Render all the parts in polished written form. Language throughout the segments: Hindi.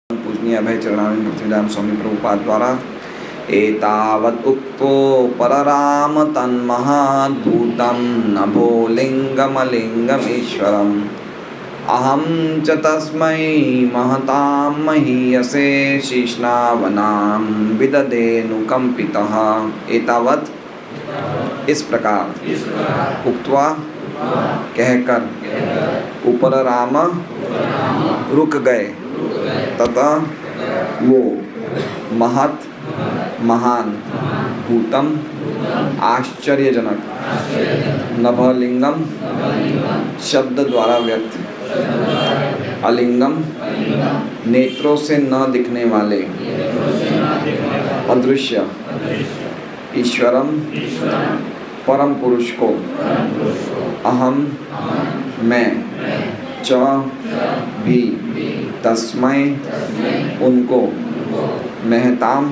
पूजनीय अभय चरणारविंद भक्तिवेदांत स्वामी प्रभुपाद द्वारा एतावत् उक्तो परराम तन्महाद्भुतं नभो लिंगमलिंगमीश्वरम् अहं च तस्मै महतां महीयसे शीर्ष्णावनां विदधेऽनुकंपितः। एतावत् इस प्रकार उक्त्वा कहकर उपरराम रुक गए तथा वो महत महान भूतम आश्चर्यजनक नभलिंगम शब्द द्वारा व्यक्त अलिंगम नेत्रों से न दिखने वाले अदृश्य ईश्वरम परम पुरुष को अहम मैं च भी तस्मै उनको महताम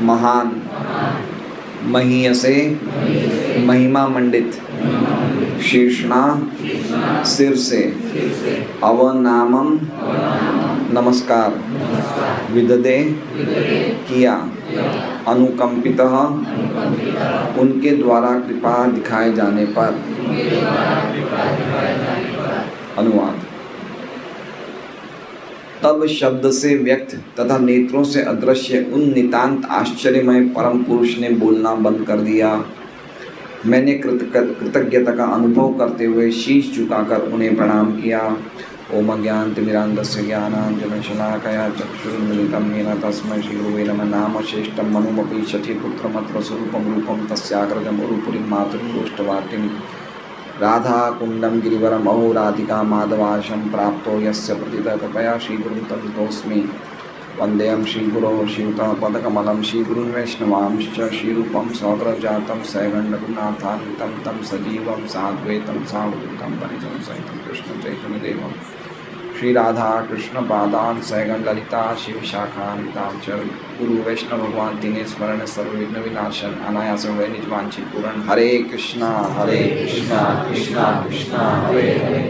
महान महीयसे महिमा मंडित शीर्षणा सिर से अवनामम नमस्कार विदधे किया अनुकंपितः उनके द्वारा कृपा दिखाए जाने पर। अनुवाद। तब शब्द से व्यक्त तथा नेत्रों से अदृश्य उन नितांत आश्चर्यमय परम पुरुष ने बोलना बंद कर दिया। मैंने कृतज्ञता का अनुभव करते हुए शीश झुकाकर उन्हें प्रणाम किया। ओम ज्ञानतिमिरान्धस्य ज्ञानाञ्जनशलाकया चक्षुरुन्मिलितं येन तस्मै श्रीगुरुवे नमः। नाम श्रेष्ठं मनुमपि शचीपुत्रमत्र स्वरूपं रूपं तस्याग्रजं उरुपुरीं मातृकोष्ठवाटिं राधाकुण्डं गिरिवरम् अहो राधिका माधवाशं प्राप्तो यस्य प्रतितः कृपया श्रीगुरुं तदितोऽस्मि। वन्देऽहं श्रीगुरोः श्रीयुतं पदकमलं श्रीगुरुन् वैष्णवांश्च श्रीरूपं सौग्रजातं सैगण्डगुणाथान्वितं तं सजीवं साद्वैतं सावधूतं परिजनं सहितं कृष्णचैतन्यदेवं श्रीराधा कृष्णपादान् सैगण्ड ललिता शिवशाखान्वितां च गुरु वैष्णव भगवान तीने स्मरण सर्वविघ्न विनाशन अनायास हुए निज वांछित पूर्ण। हरे कृष्णा कृष्णा कृष्णा हरे हरे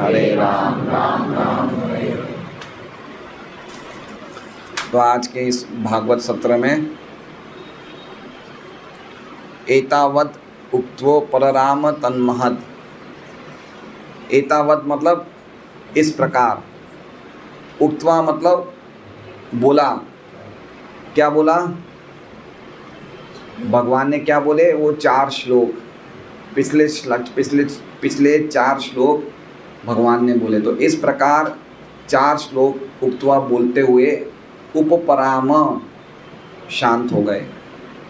हरे राम राम राम हरे हरे। तो आज के इस भागवत सत्र में एतावत उक्त्वो परराम तन्महत्। एतावत मतलब इस प्रकार, उक्त्वा मतलब बोला। क्या बोला भगवान ने? क्या बोले? वो 4 श्लोक पिछले 4 श्लोक भगवान ने बोले। तो इस प्रकार 4 श्लोक उक्त्वा बोलते हुए उपपराम शांत हो गए,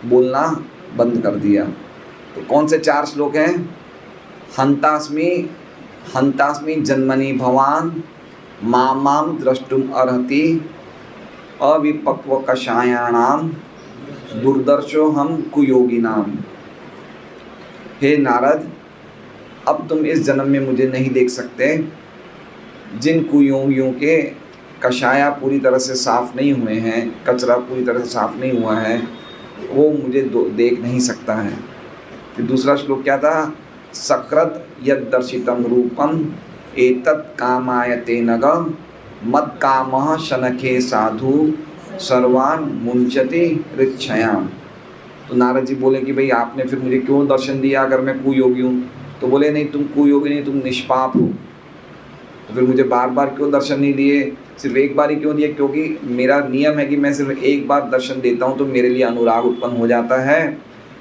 बोलना बंद कर दिया। तो कौन से 4 श्लोक हैं? हंतास्मि जन्मनि भवान माम द्रष्टुम अर्हति अविपक्व कषायाणाम दुर्दर्शो हम कुयोगिनाम। हे नारद, अब तुम इस जन्म में मुझे नहीं देख सकते। जिन कुयोगियों के कषाया पूरी तरह से साफ़ नहीं हुए हैं, कचरा पूरी तरह से साफ़ नहीं हुआ है, वो मुझे देख नहीं सकता है। फिर दूसरा श्लोक क्या था? सकृत यद्दर्शितं रूपम एतत् कामायते नग मत् कामः शनखे साधु सर्वान् मुंचति ऋक्षयाम। तो नारद जी बोले कि भाई आपने फिर मुझे क्यों दर्शन दिया अगर मैं कुयोगी हूँ? तो बोले नहीं, तुम कुयोगी नहीं, तुम निष्पाप हो। तो फिर मुझे बार बार क्यों दर्शन नहीं दिए? सिर्फ एक बार ही क्यों दिए? क्योंकि मेरा नियम है कि मैं सिर्फ एक बार दर्शन देता हूँ तो मेरे लिए अनुराग उत्पन्न हो जाता है,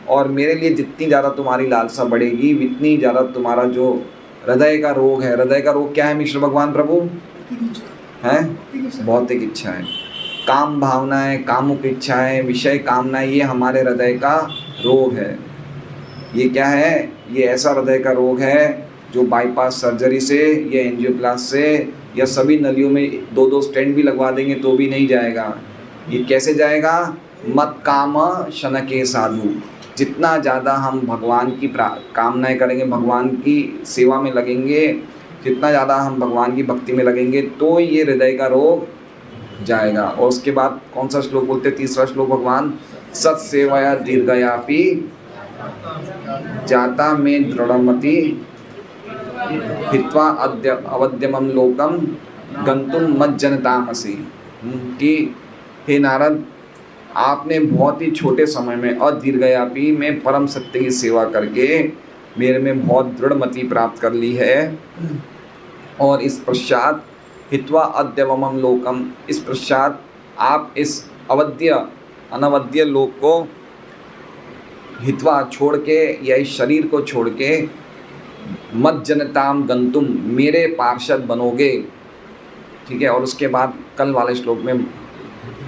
और मेरे लिए जितनी ज़्यादा तुम्हारी लालसा बढ़ेगी उतनी ज़्यादा तुम्हारा जो हृदय का रोग है। हृदय का रोग क्या है मिश्र भगवान प्रभु? हैं भौतिक इच्छाएं, काम भावनाएं, कामुक इच्छाएं, विषय कामनाएं, ये हमारे हृदय का रोग है। ये क्या है? ये ऐसा हृदय का रोग है जो बाईपास सर्जरी से या एंजियोप्लास्ट से या सभी नलियों में 2-2 स्टेंट भी लगवा देंगे तो भी नहीं जाएगा। ये कैसे जाएगा? मत काम शनके साधु। जितना ज़्यादा हम भगवान की कामनाएं करेंगे, भगवान की सेवा में लगेंगे, जितना ज़्यादा हम भगवान की भक्ति में लगेंगे तो ये हृदय का रोग जाएगा। और उसके बाद कौन सा श्लोक बोलते? तीसरा श्लोक भगवान सत्सेवया दीर्घयापि जाता में दृढ़मति हित्वा अवद्यमं लोकम गंतुम मज्जनतामसि, कि हे नारद, आपने बहुत ही छोटे समय में अदीर्घयापी में परम सत्य की सेवा करके मेरे में बहुत दृढ़ मति प्राप्त कर ली है। और इस पश्चात हित्वा अद्यवमम लोकम, इस पश्चात आप इस अनवद्य लोक को हित्वा छोड़ के, या इस शरीर को छोड़ के, मज्जनताम गंतुम, मेरे पार्षद बनोगे। ठीक है। और उसके बाद कल वाले श्लोक में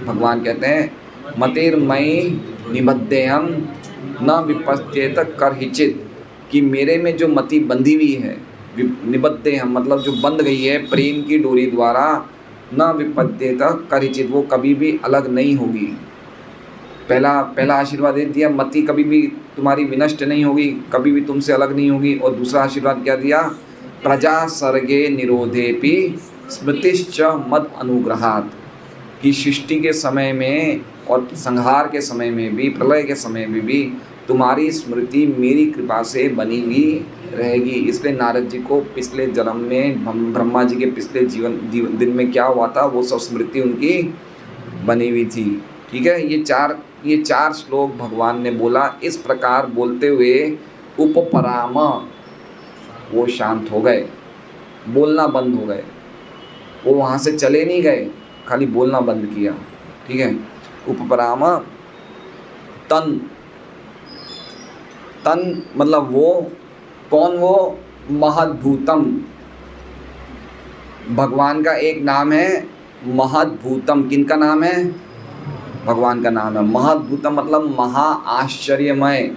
भगवान कहते हैं मतिर्मयि निबद्धेयम न विपश्येत करहिचित, कि मेरे में जो मति बंधी हुई है, निबद्धेयम मतलब जो बंध गई है प्रेम की डोरी द्वारा, न विपद्येत करहिचित, वो कभी भी अलग नहीं होगी। पहला आशीर्वाद दे दिया, मति कभी भी तुम्हारी विनष्ट नहीं होगी, कभी भी तुमसे अलग नहीं होगी। और दूसरा आशीर्वाद क्या दिया, प्रजा सर्गे निरोधेपि स्मृतिश्च मद अनुग्रहात्, कि सृष्टि के समय में और संहार के समय में भी, प्रलय के समय में भी तुम्हारी स्मृति मेरी कृपा से बनी हुई रहेगी। इसलिए नारद जी को पिछले जन्म में, ब्रह्मा जी के पिछले दिन में क्या हुआ था, वो सब स्मृति उनकी बनी हुई थी। ठीक है। ये चार श्लोक भगवान ने बोला। इस प्रकार बोलते हुए उपपराम, वो शांत हो गए, बोलना बंद हो गए। वो वहाँ से चले नहीं गए, खाली बोलना बंद किया। ठीक है। उपपराम, तन मतलब वो कौन, वो महद्भूतम, भगवान का एक नाम है महद्भूतम। किनका नाम है, भगवान का नाम है महद्भूतम, मतलब महाआश्चर्यमय।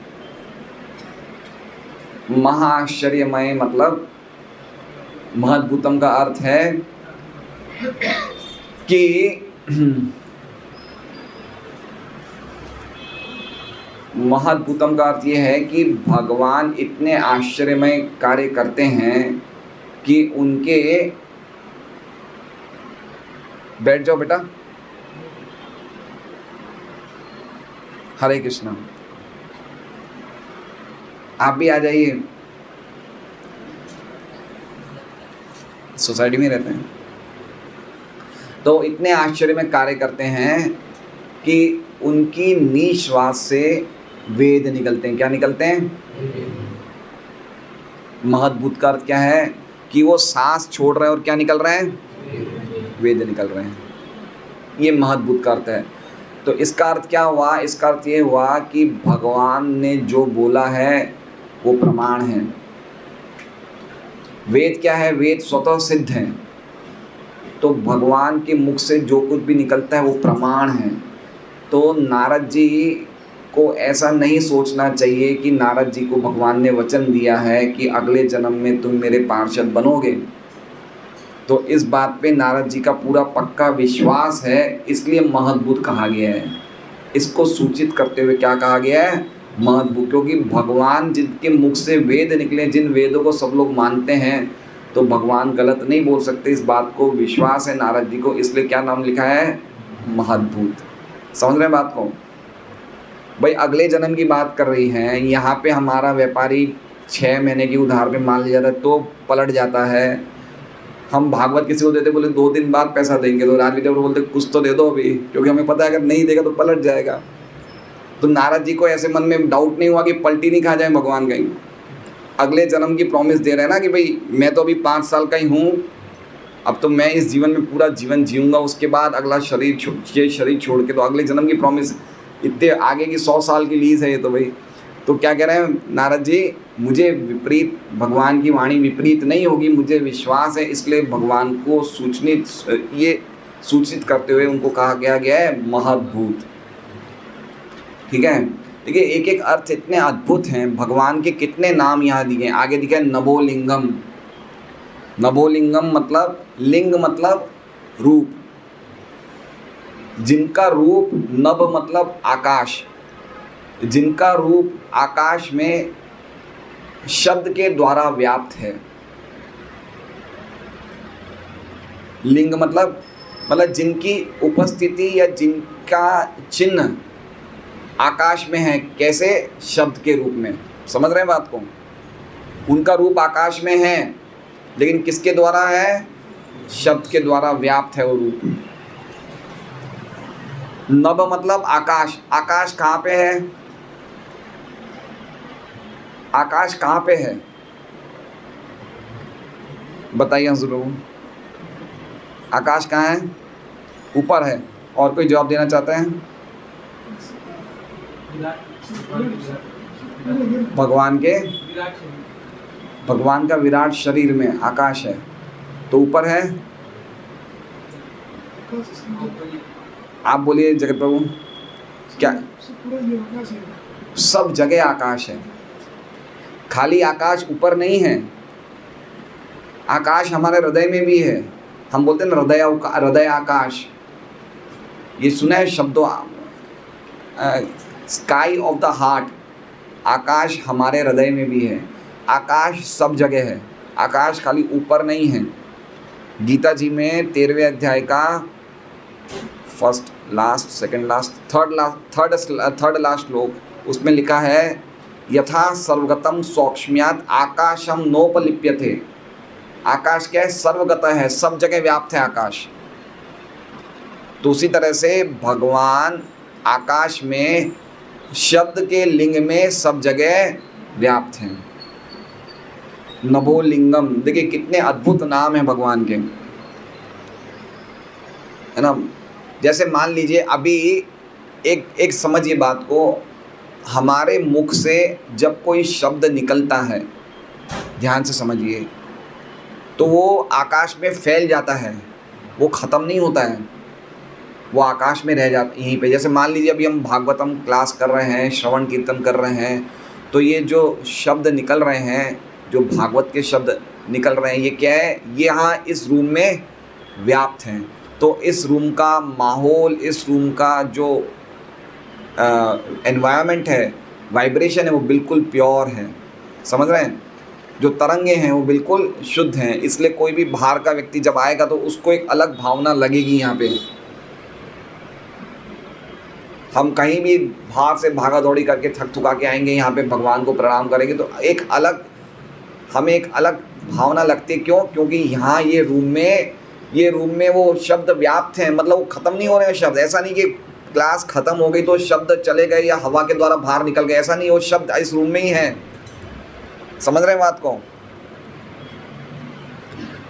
महाआश्चर्यमय मतलब महद्भूतम का अर्थ है कि महद्भूतम का अर्थ ये है कि भगवान इतने आश्चर्यमय कार्य करते हैं कि उनके, बैठ जाओ बेटा, हरे कृष्णा, आप भी आ जाइए, सोसाइटी में रहते हैं। तो इतने आश्चर्य में कार्य करते हैं कि उनकी निश्वास से वेद निकलते हैं। क्या निकलते हैं, महद्भूत का अर्थ क्या है कि वो सांस छोड़ रहे हैं और क्या निकल रहे हैं, वेद निकल रहे हैं। ये महद्भूत का अर्थ है। तो इसका अर्थ क्या हुआ, इसका अर्थ ये हुआ कि भगवान ने जो बोला है वो प्रमाण है। वेद क्या है, वेद स्वतः सिद्ध है। तो भगवान के मुख से जो कुछ भी निकलता है वो प्रमाण है। तो नारद जी को ऐसा नहीं सोचना चाहिए कि नारद जी को भगवान ने वचन दिया है कि अगले जन्म में तुम मेरे पार्षद बनोगे। तो इस बात पे नारद जी का पूरा पक्का विश्वास है, इसलिए महद्भूत कहा गया है। इसको सूचित करते हुए क्या कहा गया है, महद्भूत, क्योंकि भगवान जिनके मुख से वेद निकले, जिन वेदों को सब लोग मानते हैं, तो भगवान गलत नहीं बोल सकते। इस बात को विश्वास है नारद जी को, इसलिए क्या नाम लिखा है, महद्भूत। समझ रहे हैं बात को भाई। अगले जन्म की बात कर रही हैं। यहाँ पे हमारा व्यापारी 6 महीने की उधार पे मान लिया जाता है तो पलट जाता है। हम भागवत किसी को देते, बोले 2 दिन बाद पैसा देंगे, तो राजवीर बोलते कुछ तो दे दो अभी, क्योंकि हमें पता है अगर नहीं देगा तो पलट जाएगा। तो नारद जी को ऐसे मन में डाउट नहीं हुआ कि पलटी नहीं खा जाए भगवान कहीं। अगले जन्म की प्रॉमिस दे रहे हैं ना कि भाई मैं तो अभी 5 साल का ही हूँ, अब तो मैं इस जीवन में पूरा जीवन जीऊँगा, उसके बाद अगला ये शरीर छोड़ के, तो अगले जन्म की प्रॉमिस, इतने आगे की 100 साल की लीज है ये तो भाई। तो क्या कह रहे हैं नारद जी, मुझे विपरीत, भगवान की वाणी विपरीत नहीं होगी, मुझे विश्वास है। इसलिए भगवान को सूचित करते हुए उनको कहा गया है महद्भूत। ठीक है। देखिए एक एक अर्थ इतने अद्भुत हैं, भगवान के कितने नाम यहाँ दिए हैं। आगे दिखा है नभोलिंगम। नभोलिंगम मतलब, लिंग मतलब रूप, जिनका रूप, नभ मतलब आकाश, जिनका रूप आकाश में शब्द के द्वारा व्याप्त है। लिंग मतलब जिनकी उपस्थिति या जिनका चिन्ह आकाश में है। कैसे, शब्द के रूप में। समझ रहे हैं बात को। उनका रूप आकाश में है, लेकिन किसके द्वारा है, शब्द के द्वारा व्याप्त है वो रूप। नभ मतलब आकाश। आकाश कहाँ पे है? आकाश कहाँ पे है बताइए जरूर। आकाश कहाँ है? ऊपर है। और कोई जवाब देना चाहते हैं? भगवान का विराट शरीर में आकाश है, तो ऊपर है। आप बोलिए जगत प्रभु क्या? सब जगह आकाश है, खाली आकाश ऊपर नहीं है। आकाश हमारे हृदय में भी है। हम बोलते हैं ना हृदय आकाश, ये सुना है शब्दों, स्काई ऑफ द हार्ट। आकाश हमारे हृदय में भी है। आकाश सब जगह है, आकाश खाली ऊपर नहीं है। गीता जी में 13वें अध्याय का first last second last third last श्लोक, उसमें लिखा है यथा सर्वगतम सौक्ष्म्यात् आकाशम नोपलिप्यते। आकाश क्या है? सर्वगत है, सब जगह व्याप्त है आकाश। तो उसी तरह से भगवान आकाश में शब्द के लिंग में सब जगह व्याप्त हैं। नभो लिंगम, देखिए कितने अद्भुत नाम हैं भगवान के, है ना। जैसे मान लीजिए अभी एक समझिए बात को, हमारे मुख से जब कोई शब्द निकलता है, ध्यान से समझिए, तो वो आकाश में फैल जाता है, वो ख़त्म नहीं होता है, वो आकाश में रह जाता यहीं पे। जैसे मान लीजिए अभी हम भागवतम क्लास कर रहे हैं, श्रवण कीर्तन कर रहे हैं, तो ये जो शब्द निकल रहे हैं, जो भागवत के शब्द निकल रहे हैं, ये क्या है? ये यहाँ इस रूम में व्याप्त हैं। तो इस रूम का माहौल, इस रूम का जो एनवायरनमेंट है, वाइब्रेशन है, वो बिल्कुल प्योर है। समझ रहे हैं? जो तरंगे हैं वो बिल्कुल शुद्ध हैं। इसलिए कोई भी बाहर का व्यक्ति जब आएगा तो उसको एक अलग भावना लगेगी। यहाँ पे हम कहीं भी बाहर से भागा दौड़ी करके थक थुका के आएंगे, यहाँ पे भगवान को प्रणाम करेंगे तो हमें एक अलग भावना लगती है। क्यों? क्योंकि यहाँ ये रूम में वो शब्द व्याप्त हैं, मतलब वो ख़त्म नहीं हो रहे हैं शब्द। ऐसा नहीं कि क्लास ख़त्म हो गई तो शब्द चले गए या हवा के द्वारा बाहर निकल गए, ऐसा नहीं। वो शब्द इस रूम में ही है। समझ रहे हैं बात को?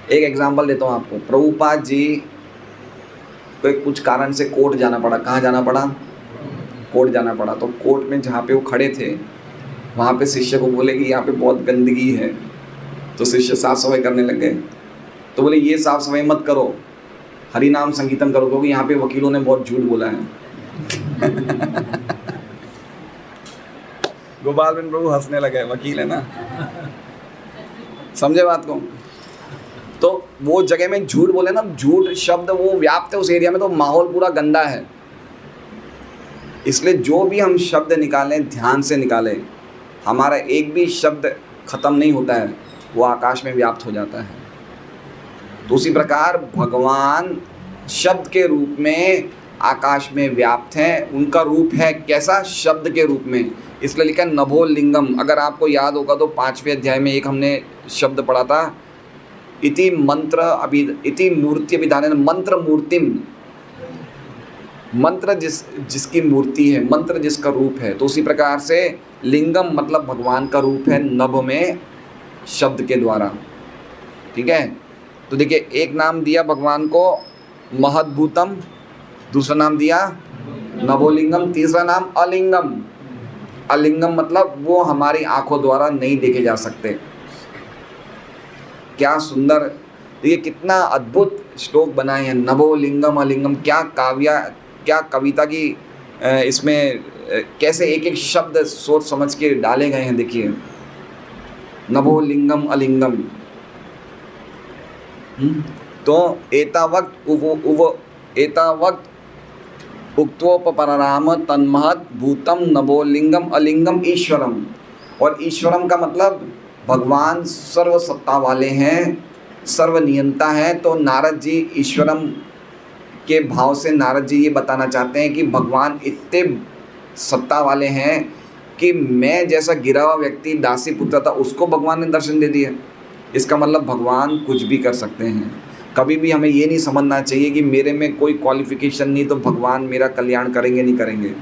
एक एग्जांपल देता हूँ आपको। प्रभुपाद जी को कुछ कारण से कोर्ट जाना पड़ा। कहाँ जाना पड़ा? कोर्ट जाना पड़ा। तो कोर्ट में जहाँ पे वो खड़े थे, वहाँ पे शिष्य को बोले कि यहाँ पे बहुत गंदगी है। तो शिष्य साफ सफाई करने लग गए। तो बोले ये साफ सफाई मत करो, हरि नाम संकीर्तन करो, क्योंकि यहाँ पे वकीलों ने बहुत झूठ बोला है। गोपाल बिन प्रभु हंसने लगे, वकील है ना, समझे बात को। तो वो जगह में झूठ बोले ना, झूठ शब्द वो व्याप्त है उस एरिया में, तो माहौल पूरा गंदा है। इसलिए जो भी हम शब्द निकालें, ध्यान से निकालें। हमारा एक भी शब्द ख़त्म नहीं होता है, वो आकाश में व्याप्त हो जाता है। तो उसी प्रकार भगवान शब्द के रूप में आकाश में व्याप्त हैं। उनका रूप है कैसा? शब्द के रूप में। इसलिए लिखा नभो लिंगम। अगर आपको याद होगा तो 5वें अध्याय में एक हमने शब्द पढ़ा था, इति मूर्ति अभिधान, मंत्र मूर्तिम। मंत्र जिसकी मूर्ति है, मंत्र जिसका रूप है। तो उसी प्रकार से लिंगम मतलब भगवान का रूप है नभ में शब्द के द्वारा। ठीक है। तो देखिए एक नाम दिया भगवान को महद्भूतम, दूसरा नाम दिया नभोलिंगम, तीसरा नाम अलिंगम। अलिंगम मतलब वो हमारी आंखों द्वारा नहीं देखे जा सकते। क्या सुंदर, ये कितना अद्भुत श्लोक बनाए हैं। नभोलिंगम अलिंगम, क्या कविता की इसमें कैसे एक एक शब्द सोच समझ के डाले गए हैं। देखिए नभोलिंगम अलिंगम। तो एतावक्त उक्तोपराम तन्महत भूतम नभोलिंगम अलिंगम ईश्वरम। और ईश्वरम का मतलब भगवान सर्व सत्ता वाले हैं, सर्वनियंता हैं। तो नारद जी ईश्वरम के भाव से नारद जी ये बताना चाहते हैं कि भगवान इतने सत्ता वाले हैं कि मैं जैसा गिरा हुआ व्यक्ति दासी पुत्र था, उसको भगवान ने दर्शन दे दिया। इसका मतलब भगवान कुछ भी कर सकते हैं। कभी भी हमें ये नहीं समझना चाहिए कि मेरे में कोई क्वालिफिकेशन नहीं तो भगवान मेरा कल्याण करेंगे नहीं करेंगे।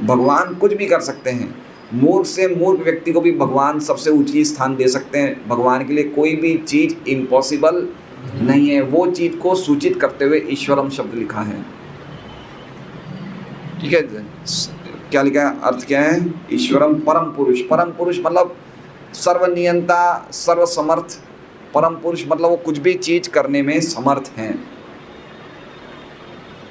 भगवान कुछ भी कर सकते हैं। मूर्ख से मूर्ख व्यक्ति को भी भगवान सबसे ऊंची स्थान दे सकते हैं। भगवान के लिए कोई भी चीज़ इम्पॉसिबल नहीं है। वो चीज़ को सूचित करते हुए ईश्वरम शब्द लिखा है। ठीक है, क्या लिखा है, अर्थ क्या है? ईश्वरम परम पुरुष। परम पुरुष मतलब सर्वनियंता, सर्वसमर्थ। परम पुरुष मतलब वो कुछ भी चीज़ करने में समर्थ हैं।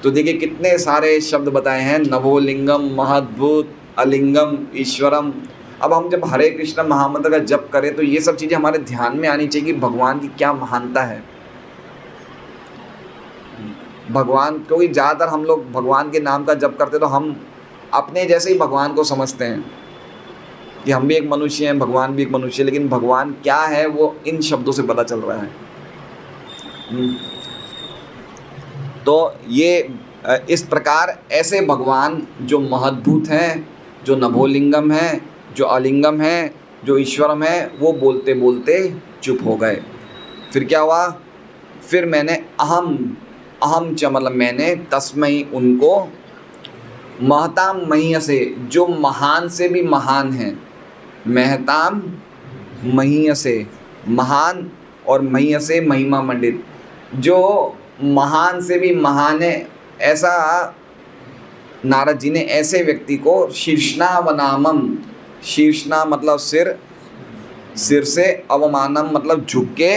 तो देखिए कितने सारे शब्द बताए हैं, नभोलिंगम, महद्भुत, अलिंगम, ईश्वरम। अब हम जब हरे कृष्ण महामंत्र का जप करें तो ये सब चीज़ें हमारे ध्यान में आनी चाहिए कि भगवान की क्या महानता है। भगवान, क्योंकि ज़्यादातर हम लोग भगवान के नाम का जप करते तो हम अपने जैसे ही भगवान को समझते हैं कि हम भी एक मनुष्य हैं, भगवान भी एक मनुष्य है, लेकिन भगवान क्या है वो इन शब्दों से पता चल रहा है। तो ये इस प्रकार ऐसे भगवान जो महद्भुत हैं, जो नभोलिंगम हैं, जो अलिंगम हैं, जो ईश्वरम है, वो बोलते बोलते चुप हो गए। फिर क्या हुआ? फिर मैंने अहम च मतलब मैंने, तस्मई उनको, महताम मह्य से, जो महान से भी महान है, महताम मह्य से महान और मह्य से महिमा मंडित, जो महान से भी महान है, ऐसा नारद जी ने ऐसे व्यक्ति को शीर्षना वनामम, शीर्षना मतलब सिर, सिर से, अवमानम मतलब झुक के,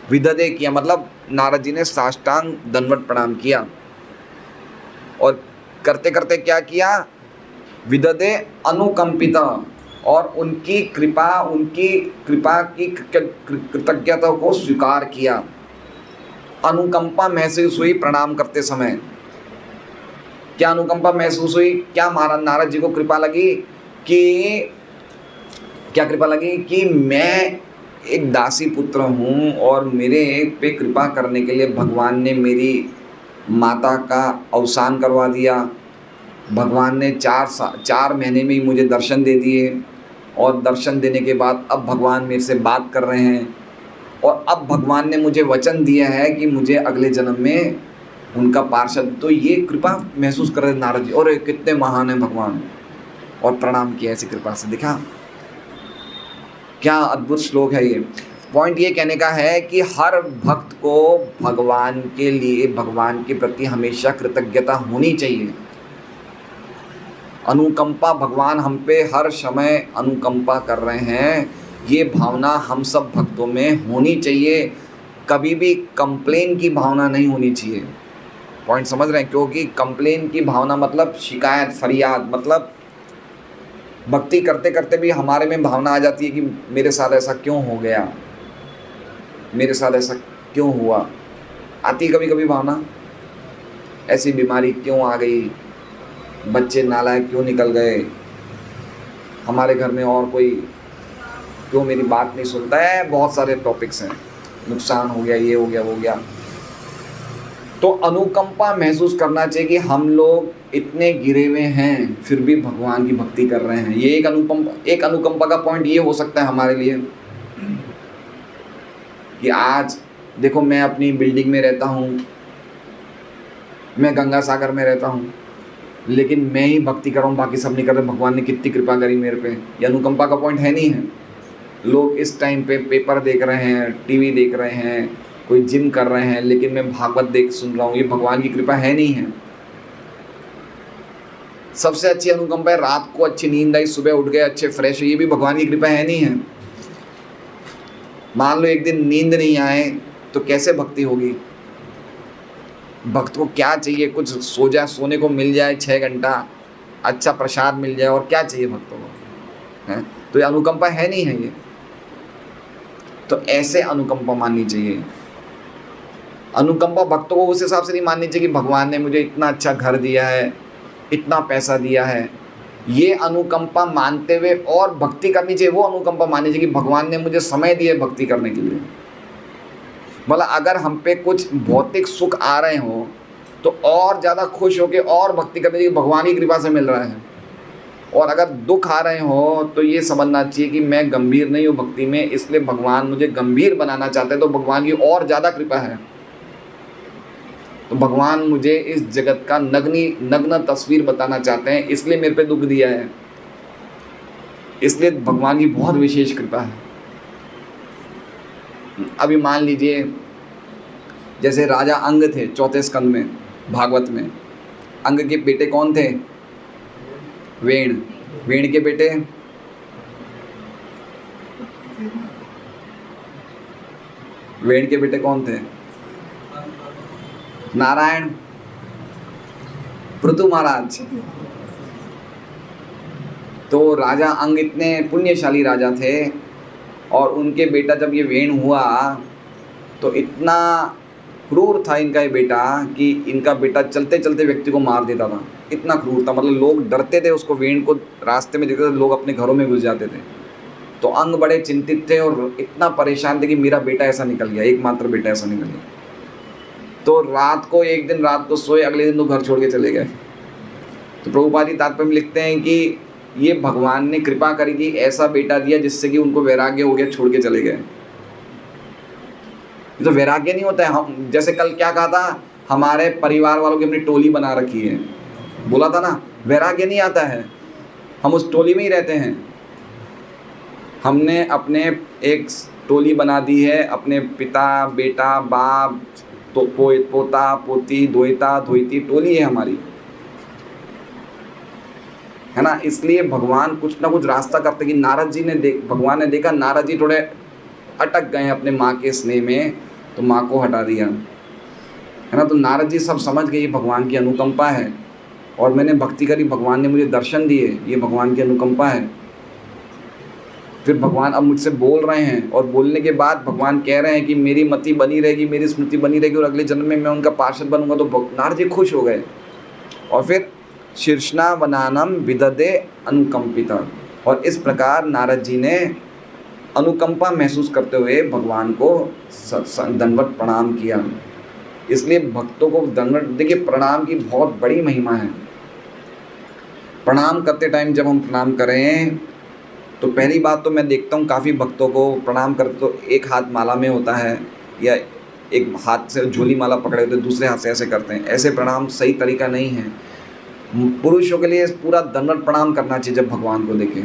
विददे किया मतलब नारद जी ने साष्टांग दंडवत प्रणाम किया। और करते करते क्या किया? विददे अनुकंपिता, और उनकी कृपा की कृतज्ञता को स्वीकार किया। अनुकंपा महसूस हुई प्रणाम करते समय। क्या अनुकंपा महसूस हुई? क्या महाराज नारद जी को कृपा लगी कि, क्या कृपा लगी कि मैं एक दासी पुत्र हूँ और मेरे पे कृपा करने के लिए भगवान ने मेरी माता का अवसान करवा दिया। भगवान ने 4 महीने में ही मुझे दर्शन दे दिए, और दर्शन देने के बाद अब भगवान मेरे से बात कर रहे हैं, और अब भगवान ने मुझे वचन दिया है कि मुझे अगले जन्म में उनका पार्षद। तो ये कृपा महसूस कर रहे नारद जी, और कितने महान है भगवान, और प्रणाम किया ऐसी कृपा से। देखा क्या अद्भुत श्लोक है ये। पॉइंट ये कहने का है कि हर भक्त को भगवान के लिए, भगवान के प्रति हमेशा कृतज्ञता होनी चाहिए। अनुकंपा, भगवान हम पे हर समय अनुकंपा कर रहे हैं, ये भावना हम सब भक्तों में होनी चाहिए। कभी भी कंप्लेन की भावना नहीं होनी चाहिए। पॉइंट समझ रहे हैं? क्योंकि कंप्लेन की भावना मतलब शिकायत, फरियाद, मतलब भक्ति करते करते भी हमारे में भावना आ जाती है कि मेरे साथ ऐसा क्यों हो गया, मेरे साथ ऐसा क्यों हुआ। आती कभी कभी भावना, ऐसी बीमारी क्यों आ गई, बच्चे नालायक क्यों निकल गए, हमारे घर में और कोई क्यों मेरी बात नहीं सुनता है। बहुत सारे टॉपिक्स हैं, नुकसान हो गया, ये हो गया, वो हो गया। तो अनुकंपा महसूस करना चाहिए कि हम लोग इतने गिरे हुए हैं फिर भी भगवान की भक्ति कर रहे हैं। ये एक अनुकंपा का पॉइंट ये हो सकता है हमारे लिए कि आज देखो मैं अपनी बिल्डिंग में रहता हूँ, मैं गंगा सागर में रहता हूँ, लेकिन मैं ही भक्ति कर रहा हूँ, बाकी सब नहीं कर रहे। भगवान ने कितनी कृपा करी मेरे पे। ये अनुकंपा का पॉइंट है नहीं है। लोग इस टाइम पे पेपर देख रहे हैं, टीवी देख रहे हैं, कोई जिम कर रहे हैं, लेकिन मैं भागवत सुन रहा हूँ। ये भगवान की कृपा है नहीं है। सबसे अच्छी अनुकंपा है रात को अच्छी नींद आई, सुबह उठ गए अच्छे फ्रेश, ये भी भगवान की कृपा है नहीं है। मान लो एक दिन नींद नहीं आए तो कैसे भक्ति होगी। भक्त को क्या चाहिए? कुछ सोने को मिल जाए 6 घंटा, अच्छा प्रसाद मिल जाए, और क्या चाहिए भक्तों को, है? तो ये अनुकंपा है नहीं है ये। तो ऐसे अनुकंपा माननी चाहिए। अनुकंपा भक्तों को उस हिसाब से नहीं माननी चाहिए कि भगवान ने मुझे इतना अच्छा घर दिया है, इतना पैसा दिया है। ये अनुकंपा मानते हुए और भक्ति करनी चाहिए। वो अनुकंपा माननी चाहिए कि भगवान ने मुझे समय दिया भक्ति करने के लिए। मतलब अगर हम पे कुछ भौतिक सुख आ रहे हो तो और ज़्यादा खुश होकर और भक्ति करनी चाहिए, भगवान की कृपा से मिल रहा है। और अगर दुख आ रहे हो तो ये समझना चाहिए कि मैं गंभीर नहीं हूँ भक्ति में, इसलिए भगवान मुझे गंभीर बनाना चाहते हैं, तो भगवान की और ज़्यादा कृपा है। तो भगवान मुझे इस जगत का नग्न तस्वीर बताना चाहते हैं, इसलिए मेरे पे दुख दिया है, इसलिए भगवान की बहुत विशेष कृपा है। अभी मान लीजिए जैसे राजा अंग थे चौथे स्कंद में भागवत में, अंग के बेटे कौन थे? वेण। वेण के बेटे कौन थे? नारायण, पृथु महाराज। तो राजा अंग इतने पुण्यशाली राजा थे और उनके बेटा जब ये वेण हुआ तो इतना क्रूर था इनका ये बेटा कि इनका बेटा चलते चलते व्यक्ति को मार देता था। इतना क्रूर था, मतलब लोग डरते थे उसको, वेण को रास्ते में देखते थे, लोग अपने घरों में घुस जाते थे। तो अंग बड़े चिंतित थे और इतना परेशान थे कि मेरा बेटा ऐसा निकल गया, एकमात्र बेटा ऐसा निकल गया। तो एक दिन रात को सोए, अगले दिन तो घर छोड़ के चले गए। तो प्रभुपाद जी तात्पर्य में लिखते हैं कि ये भगवान ने कृपा करी कि ऐसा बेटा दिया जिससे कि उनको वैराग्य हो गया, छोड़ के चले गए। तो वैराग्य नहीं होता है। हम जैसे कल क्या कहा था, हमारे परिवार वालों की अपनी टोली बना रखी है, बोला था ना, वैराग्य नहीं आता है, हम उस टोली में ही रहते हैं। हमने अपने एक टोली बना दी है, अपने पिता बेटा बाप तो पोता पोती दोहिता धोइती टोली है हमारी, है ना। इसलिए भगवान कुछ ना कुछ रास्ता करते कि नारद जी ने भगवान ने देखा नारद जी थोड़े अटक गए अपने माँ के स्नेह में, तो माँ को हटा दिया, है ना। तो नारद जी सब समझ गए ये भगवान की अनुकंपा है, और मैंने भक्ति करी, भगवान ने मुझे दर्शन दिए, ये भगवान की अनुकंपा है। फिर भगवान अब मुझसे बोल रहे हैं, और बोलने के बाद भगवान कह रहे हैं कि मेरी मति बनी रहेगी, मेरी स्मृति बनी रहेगी, और अगले जन्म में मैं उनका पार्षद बनूंगा। तो नारद जी खुश हो गए, और फिर शीर्षना वनानम विददे अनुकंपिता, और इस प्रकार नारद जी ने अनुकंपा महसूस करते हुए भगवान को दंडवत प्रणाम किया। इसलिए भक्तों को दंडवत, देखिए प्रणाम की बहुत बड़ी महिमा है। प्रणाम करते टाइम जब हम प्रणाम करें तो पहली बात तो मैं देखता हूँ काफ़ी भक्तों को प्रणाम करते तो एक हाथ माला में होता है, या एक हाथ से झोली माला पकड़े होते, दूसरे हाथ से ऐसे करते हैं। ऐसे प्रणाम सही तरीका नहीं है। पुरुषों के लिए पूरा दंडवत प्रणाम करना चाहिए जब भगवान को देखें।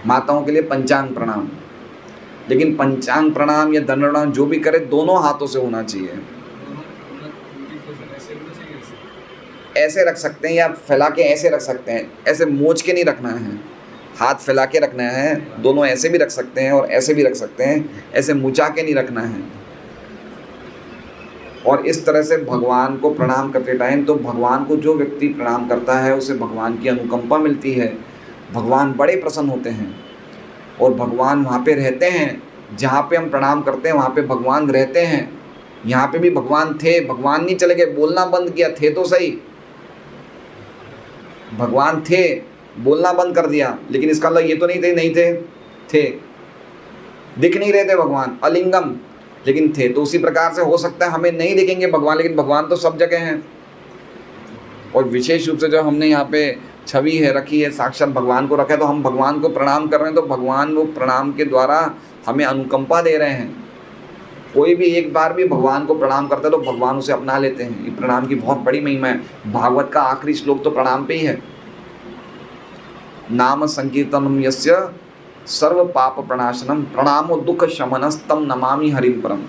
माताओं के लिए पंचांग प्रणाम, लेकिन पंचांग प्रणाम या दंडवत प्रणाम जो भी करे दोनों हाथों से होना चाहिए। ऐसे रख सकते हैं या फैला के ऐसे रख सकते हैं, ऐसे मोच के नहीं रखना है, हाथ फैला के रखना है। दोनों ऐसे भी रख सकते हैं और ऐसे भी रख सकते हैं, ऐसे मुचा के नहीं रखना है। और इस तरह से भगवान को प्रणाम करते टाइम, तो भगवान को जो व्यक्ति प्रणाम करता है उसे भगवान की अनुकंपा मिलती है, भगवान बड़े प्रसन्न होते हैं, और भगवान वहाँ पे रहते हैं जहाँ पे हम प्रणाम करते हैं, वहाँ पे भगवान रहते हैं। यहाँ पे भी भगवान थे, भगवान नहीं चले गए, बोलना बंद किया, थे तो सही, भगवान थे, बोलना बंद कर दिया, लेकिन इसका मतलब ये तो नहीं थे, नहीं थे, दिख नहीं रहे थे भगवान, अलिंगम, लेकिन थे। तो उसी प्रकार से हो सकता है हमें नहीं दिखेंगे भगवान, लेकिन भगवान तो सब जगह हैं। और विशेष रूप से जो हमने यहाँ पे छवि है रखी है, साक्षात भगवान को रखा है, तो हम भगवान को प्रणाम कर रहे हैं, तो भगवान वो प्रणाम के द्वारा हमें अनुकंपा दे रहे हैं। कोई भी एक बार भी भगवान को प्रणाम करता है तो भगवान उसे अपना लेते हैं। ये प्रणाम की बहुत बड़ी महिमा है। भागवत का आखिरी श्लोक तो प्रणाम पे ही है, नाम संकीर्तनम यस्य सर्व पाप प्रणाशनम प्रणामो दुख शमनस्तम नमामि हरिम परम।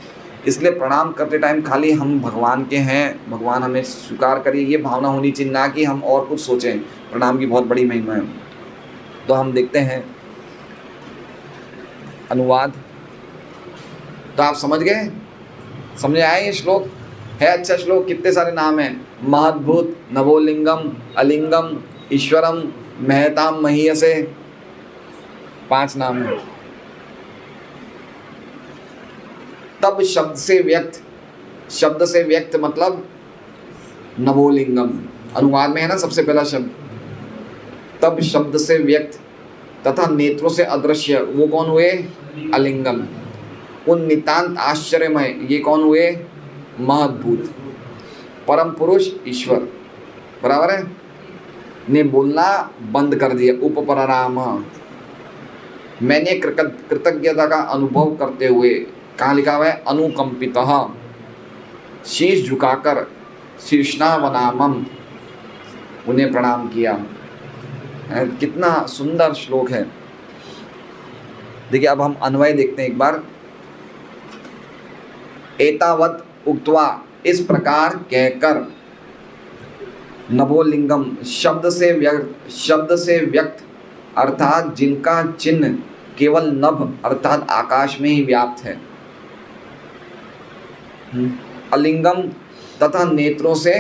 इसलिए प्रणाम करते टाइम खाली हम भगवान के हैं, भगवान हमें स्वीकार करिए, ये भावना होनी चाहिए, ना कि हम और कुछ सोचें। प्रणाम की बहुत बड़ी महिमा है। तो हम देखते हैं अनुवाद। तो आप समझ गए, समझ आए ये श्लोक है? अच्छा श्लोक, कितने सारे नाम हैं, महद्भुत, नवोलिंगम, अलिंगम, ईश्वरम, महताम महीयसे, 5 नाम है। तब शब्द से व्यक्त मतलब नवोलिंगम, अनुवाद में है ना सबसे पहला शब्द। तब शब्द से व्यक्त तथा नेत्रों से अदृश्य, वो कौन हुए? अलिंगम। उन नितांत आश्चर्यमय, ये कौन हुए? महद्भुत। परम पुरुष ईश्वर, बराबर है। ने बोलना बंद कर दिया। उपपराम, मैंने कृतज्ञता का अनुभव करते हुए, कहाँ लिखा हुआ है, अनुकंपितः, शीश झुकाकर, शीर्षना वनामम, उन्हें प्रणाम किया। कितना सुंदर श्लोक है। देखिए अब हम अन्वय देखते हैं एक बार। एतावत उक्त्वा, इस प्रकार कहकर, नभोलिंगम शब्द से व्यक्त अर्थात जिनका चिन्ह केवल नभ अर्थात आकाश में ही व्याप्त है, अलिंगम तथा नेत्रों से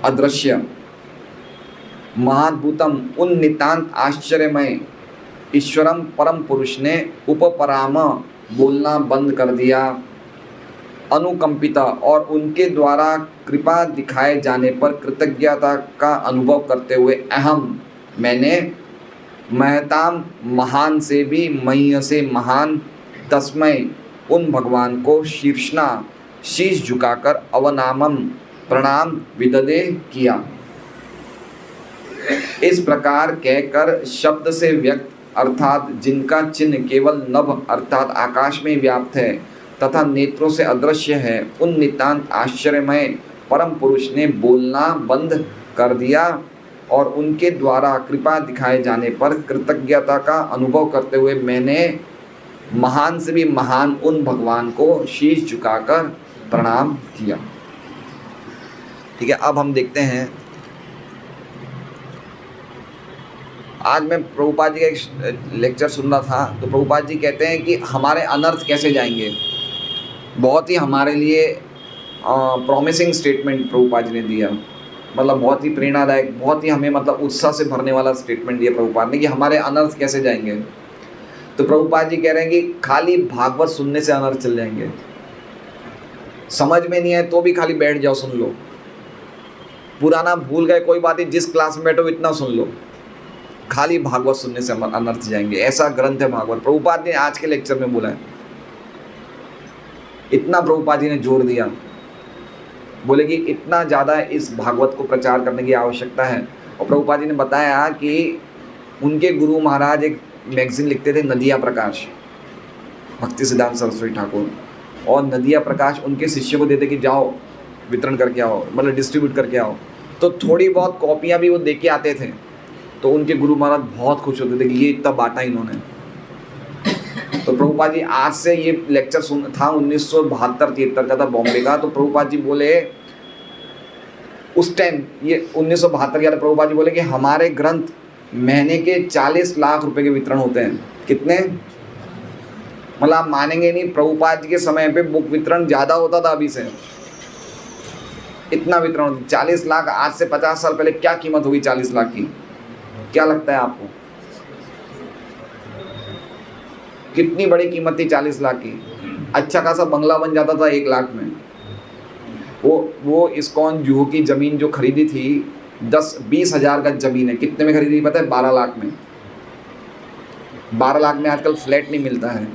अदृश्य, महाद्भुतम उन नितांत आश्चर्यमय ईश्वरम परम पुरुष ने उपपराम बोलना बंद कर दिया, अनुकंपिता और उनके द्वारा कृपा दिखाए जाने पर कृतज्ञता का अनुभव करते हुए, अहम मैंने, महताम महान से भी मह्य से महान, तस्मय उन भगवान को, शीर्षना शीश झुकाकर, अवनामम प्रणाम विददे किया। इस प्रकार कहकर शब्द से व्यक्त अर्थात जिनका चिन्ह केवल नभ अर्थात आकाश में व्याप्त है तथा नेत्रों से अदृश्य है, उन नितांत आश्चर्यमय परम पुरुष ने बोलना बंद कर दिया और उनके द्वारा कृपा दिखाए जाने पर कृतज्ञता का अनुभव करते हुए मैंने महान से भी महान उन भगवान को शीश झुकाकर प्रणाम किया। ठीक है, अब हम देखते हैं। आज मैं प्रभुपाद जी का एक लेक्चर सुन रहा था, तो प्रभुपाद जी कहते हैं कि हमारे अनर्थ कैसे जाएंगे। बहुत ही हमारे लिए प्रॉमिसिंग स्टेटमेंट प्रभुपाद जी ने दिया, मतलब बहुत ही प्रेरणादायक, बहुत ही हमें मतलब उत्साह से भरने वाला स्टेटमेंट दिया प्रभुपाद ने कि हमारे अनर्थ कैसे जाएंगे। तो प्रभुपाद जी कह रहे हैं कि खाली भागवत सुनने से अनर्थ चल जाएंगे। समझ में नहीं आए तो भी खाली बैठ जाओ, सुन लो। पुराना भूल गए कोई बात नहीं, जिस क्लास में बैठो इतना सुन लो। खाली भागवत सुनने से अनर्थ जाएंगे, ऐसा ग्रंथ है भागवत। प्रभुपाद ने आज के लेक्चर में बोला है, इतना प्रभुपाद जी ने जोर दिया, बोले कि इतना ज़्यादा इस भागवत को प्रचार करने की आवश्यकता है। और प्रभुपाद जी ने बताया कि उनके गुरु महाराज एक मैगजीन लिखते थे, नदिया प्रकाश, भक्ति सिद्धांत सरस्वती ठाकुर, और नदिया प्रकाश उनके शिष्यों को देते कि जाओ वितरण करके आओ, मतलब डिस्ट्रीब्यूट करके आओ। तो थोड़ी बहुत कॉपियाँ भी वो दे के आते थे, तो उनके गुरु महाराज बहुत खुश होते थे कि ये इतना बांटा इन्होंने। तो प्रभुपाद जी आज से ये लेक्चर सुन था 1972-73 का था, बॉम्बे का। तो प्रभुपाद जी बोले उस टाइम, ये 1972 का था, प्रभुपाद जी बोले कि हमारे ग्रंथ महीने के 40 लाख रुपए के वितरण होते हैं। कितने, मतलब आप मानेंगे नहीं, प्रभुपाद जी के समय पे बुक वितरण ज़्यादा होता था अभी से। इतना वितरण, 40 लाख, आज से 50 साल पहले क्या कीमत होगी 40 लाख की, क्या लगता है आपको? कितनी बड़ी कीमत थी 40 लाख की। अच्छा खासा बंगला बन जाता था 1 लाख में। वो इस्कॉन जुहू की ज़मीन जो खरीदी थी, 10-20 हज़ार गज ज़मीन है, कितने में खरीदी पता है? 12 लाख में। 12 लाख में आजकल फ्लैट नहीं मिलता है।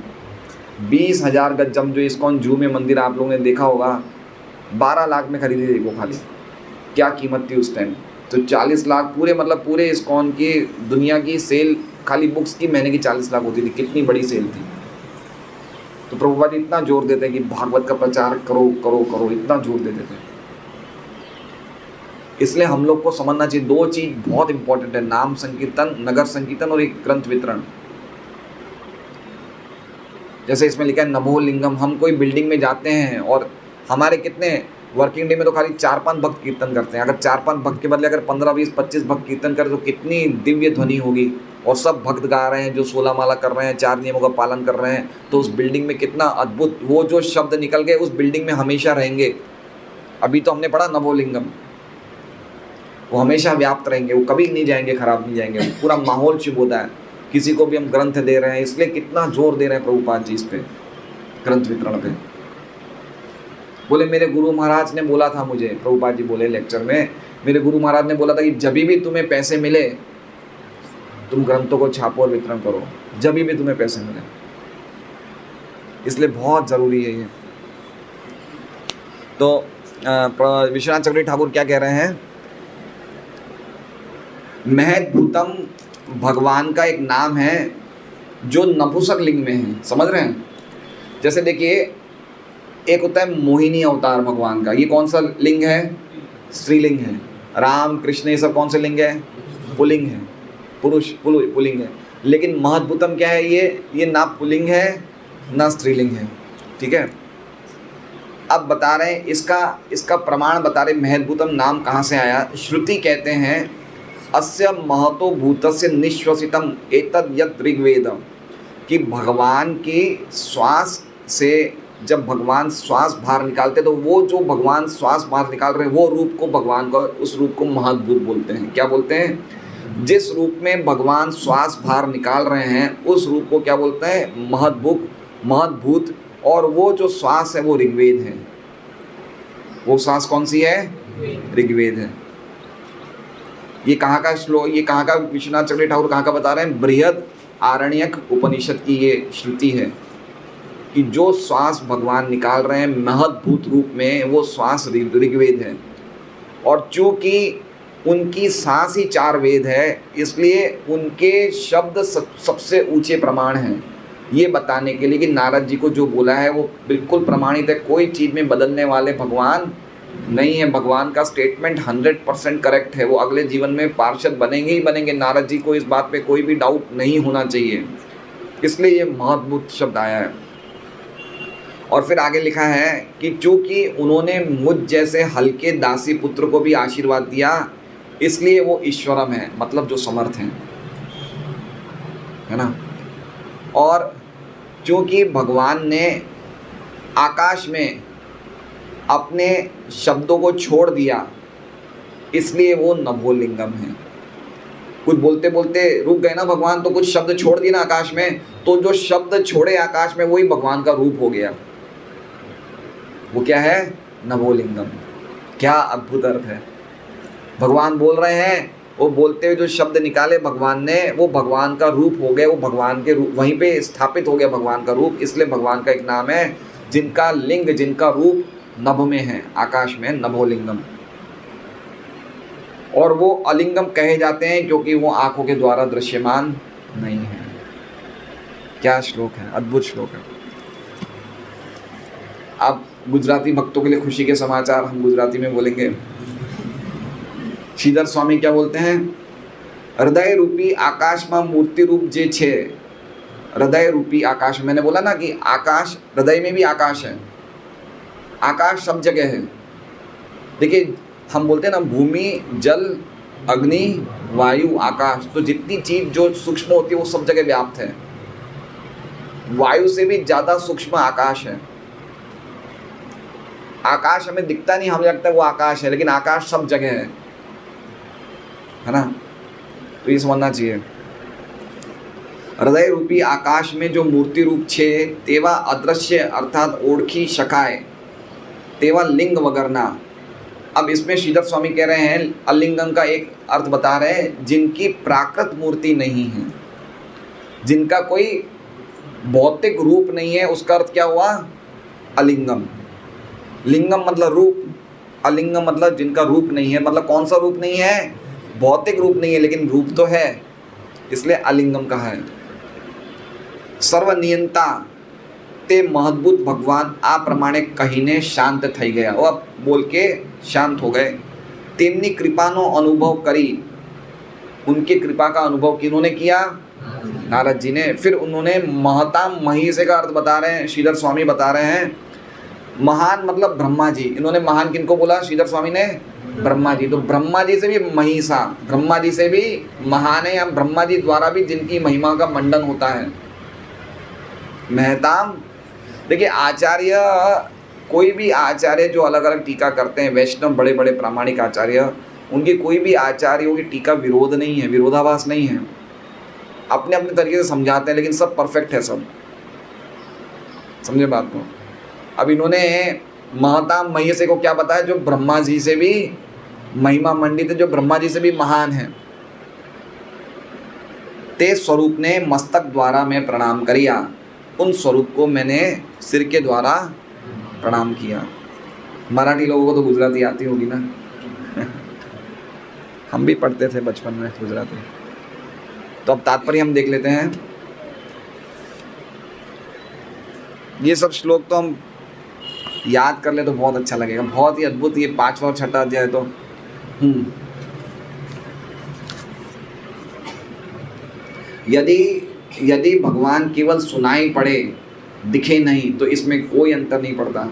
20 हज़ार गज जो इस्कॉन जुहू में मंदिर आप लोगों ने देखा होगा, 12 लाख में खरीदी थी वो खाली। क्या कीमत थी उस टाइम। तो 40 लाख पूरे, मतलब पूरे इस्कॉन की दुनिया की सेल खाली बुक्स की महीने की 40 लाख होती थी। कितनी बड़ी सेल थी। तो प्रभुपाद जी इतना जोर देते हैं कि भागवत का प्रचार करो करो करो, इतना जोर देते थे। इसलिए हम लोग को समझना चाहिए, 2 चीज़ बहुत इंपॉर्टेंट है, नाम संकीर्तन, नगर संकीर्तन और एक ग्रंथ वितरण। जैसे इसमें लिखा है नभोलिंगम, हम कोई बिल्डिंग में जाते हैं और हमारे कितने वर्किंग डे में तो खाली 4-5 भक्त कीर्तन करते हैं। अगर 4-5 भक्त के बदले अगर 15-20-25 भक्त कीर्तन करें तो कितनी दिव्य ध्वनि होगी। और सब भक्त गा रहे हैं, जो 16 माला कर रहे हैं, 4 नियमों का पालन कर रहे हैं, तो उस बिल्डिंग में कितना अद्भुत, वो जो शब्द निकल गए उस बिल्डिंग में हमेशा रहेंगे। अभी तो हमने पढ़ा नभोलिंगम, वो हमेशा व्याप्त रहेंगे, वो कभी नहीं जाएंगे, खराब नहीं जाएंगे। पूरा माहौल शुभ होता है। किसी को भी हम ग्रंथ दे रहे हैं, इसलिए कितना जोर दे रहे हैं प्रभुपाद जी इस पे, ग्रंथ वितरण पे। बोले मेरे गुरु महाराज ने बोला था मुझे, प्रभुपाद जी बोले लेक्चर में, मेरे गुरु महाराज ने बोला था कि जब भी तुम्हें पैसे मिले तुम ग्रंथों को छापो और वितरण करो, जब भी तुम्हें पैसे मिले। इसलिए बहुत ज़रूरी है ये। तो विश्वनाथ चक्रवर्ती ठाकुर क्या कह रहे हैं? महद्भूतम भगवान का एक नाम है जो नपुंसक लिंग में है, समझ रहे हैं। जैसे देखिए, एक होता है मोहिनी अवतार भगवान का, ये कौन सा लिंग है? स्त्रीलिंग है। राम कृष्ण ये सब कौन से लिंग है? पुल्लिंग है, पुल्लिंग है। लेकिन महद्भूतम क्या है? ये ना पुल्लिंग है ना स्त्रीलिंग है, ठीक है। अब बता रहे हैं इसका प्रमाण बता रहे, महद्भूतम नाम कहाँ से आया। श्रुति कहते हैं अस्य महतो भूतस्य निश्वसितम एतद यत् ऋग्वेदम, कि भगवान की श्वास से जब भगवान श्वास बाहर निकालते तो वो जो भगवान श्वास बाहर निकाल रहे हैं वो रूप को भगवान का, उस रूप को महद्भूत बोलते हैं। क्या बोलते हैं? जिस रूप में भगवान श्वास बाहर निकाल रहे हैं उस रूप को क्या बोलते हैं? महद्भूत। और वो जो श्वास है वो ऋग्वेद है। वो श्वास कौन सी है? ऋग्वेद है। ये कहाँ का श्लोक, ये कहाँ का, विश्वनाथ चक्रवर्ती ठाकुर कहाँ का बता रहे हैं? बृहद आरण्यक उपनिषद की ये श्रुति है कि जो श्वास भगवान निकाल रहे हैं महद्भूत रूप में वो श्वास ऋग्वेद है। और चूँकि उनकी सांस ही 4 वेद है इसलिए उनके शब्द सबसे ऊंचे प्रमाण हैं। ये बताने के लिए कि नारद जी को जो बोला है वो बिल्कुल प्रमाणित है, कोई चीज़ में बदलने वाले भगवान नहीं है। भगवान का स्टेटमेंट 100% करेक्ट है। वो अगले जीवन में पार्षद बनेंगे ही बनेंगे। नारद जी को इस बात पे कोई भी डाउट नहीं होना चाहिए, इसलिए ये महद्भूत शब्द आया है। और फिर आगे लिखा है कि चूँकि उन्होंने मुझ जैसे हल्के दासी पुत्र को भी आशीर्वाद दिया इसलिए वो ईश्वरम है, मतलब जो समर्थ हैं, है ना। और चूँकि भगवान ने आकाश में अपने शब्दों को छोड़ दिया इसलिए वो नभोलिंगम है। कुछ बोलते बोलते रुक गए ना भगवान, तो कुछ शब्द छोड़ दिए ना आकाश में, तो जो शब्द छोड़े आकाश में वही भगवान का रूप हो गया। वो क्या है? नभोलिंगम। क्या अद्भुत अर्थ है। भगवान बोल रहे हैं, वो बोलते हुए जो शब्द निकाले भगवान ने वो भगवान का रूप हो गए। वो भगवान के रूप वहीं पे स्थापित हो गया भगवान का रूप। इसलिए भगवान का एक नाम है जिनका लिंग, जिनका रूप नभ में है, आकाश में, नभोलिंगम। और वो अलिंगम कहे जाते हैं क्योंकि वो आंखों के द्वारा दृश्यमान नहीं है। क्या श्लोक है, अद्भुत श्लोक है। अब गुजराती भक्तों के लिए खुशी के समाचार, हम गुजराती में बोलेंगे। श्रीधर स्वामी क्या बोलते हैं? हृदय रूपी आकाश में मूर्ति रूप जे छे। हृदय रूपी आकाश, मैंने बोला ना कि आकाश, हृदय में भी आकाश है। आकाश सब जगह है। देखिए, हम बोलते हैं ना भूमि, जल, अग्नि, वायु, आकाश, तो जितनी चीज़ जो सूक्ष्म होती है वो सब जगह व्याप्त है। वायु से भी ज़्यादा सूक्ष्म आकाश है। आकाश हमें दिखता नहीं, हमें लगता है वो आकाश है, लेकिन आकाश सब जगह है ना। तो ये समझना चाहिए। हृदय रूपी आकाश में जो मूर्ति रूप छे तेवा अदृश्य अर्थात ओळखी शकाय तेवा लिंग वगरना। अब इसमें श्रीधर स्वामी कह रहे हैं अलिंगम का एक अर्थ बता रहे हैं, जिनकी प्राकृत मूर्ति नहीं है, जिनका कोई भौतिक रूप नहीं है, उसका अर्थ क्या हुआ? अलिंगम। लिंगम मतलब रूप, अलिंगम मतलब जिनका रूप नहीं है। मतलब कौन सा रूप नहीं है? भौतिक रूप नहीं है, लेकिन रूप तो है, इसलिए अलिंगम कहा है। सर्वनियंता ते महद्भूत भगवान आ प्रमाणे कहीने शांत थई गया। वो अब बोल के शांत हो गए। तेमनी कृपानो अनुभव करी, उनकी कृपा का अनुभव किन्होंने किया? नारद जी ने। फिर उन्होंने महता महीसे का अर्थ बता रहे हैं, श्रीधर स्वामी बता रहे हैं महान मतलब ब्रह्मा जी। इन्होंने महान किनको बोला? श्रीधर स्वामी ने ब्रह्मा जी। तो ब्रह्मा जी से भी महिषा, ब्रह्मा जी से भी महान है, या ब्रह्मा जी द्वारा भी जिनकी महिमा का मंडन होता है। महताम, देखिए आचार्य, कोई भी आचार्य जो अलग अलग टीका करते हैं, वैष्णव बड़े बड़े प्रामाणिक आचार्य, उनकी कोई भी आचार्यों की टीका विरोध नहीं है, विरोधाभास नहीं है, अपने अपने तरीके से समझाते हैं, लेकिन सब परफेक्ट है, सब समझे बात को। अब इन्होंने महताम महिषे को क्या बताया? जो ब्रह्मा जी से भी महिमा मंडित है, जो ब्रह्मा जी से भी महान है। ते स्वरूप ने मस्तक द्वारा मैं प्रणाम करिया, उन स्वरूप को मैंने सिर के द्वारा प्रणाम किया। मराठी लोगों को तो गुजराती आती होगी ना। हम भी पढ़ते थे बचपन में गुजराती। तो अब तात्पर्य हम देख लेते हैं। ये सब श्लोक तो हम याद कर ले तो बहुत अच्छा लगेगा, बहुत ही अद्भुत। ये 5वां और 6वां अध्याय तो यदि भगवान केवल सुनाई पड़े दिखे नहीं तो इसमें कोई अंतर नहीं पड़ता।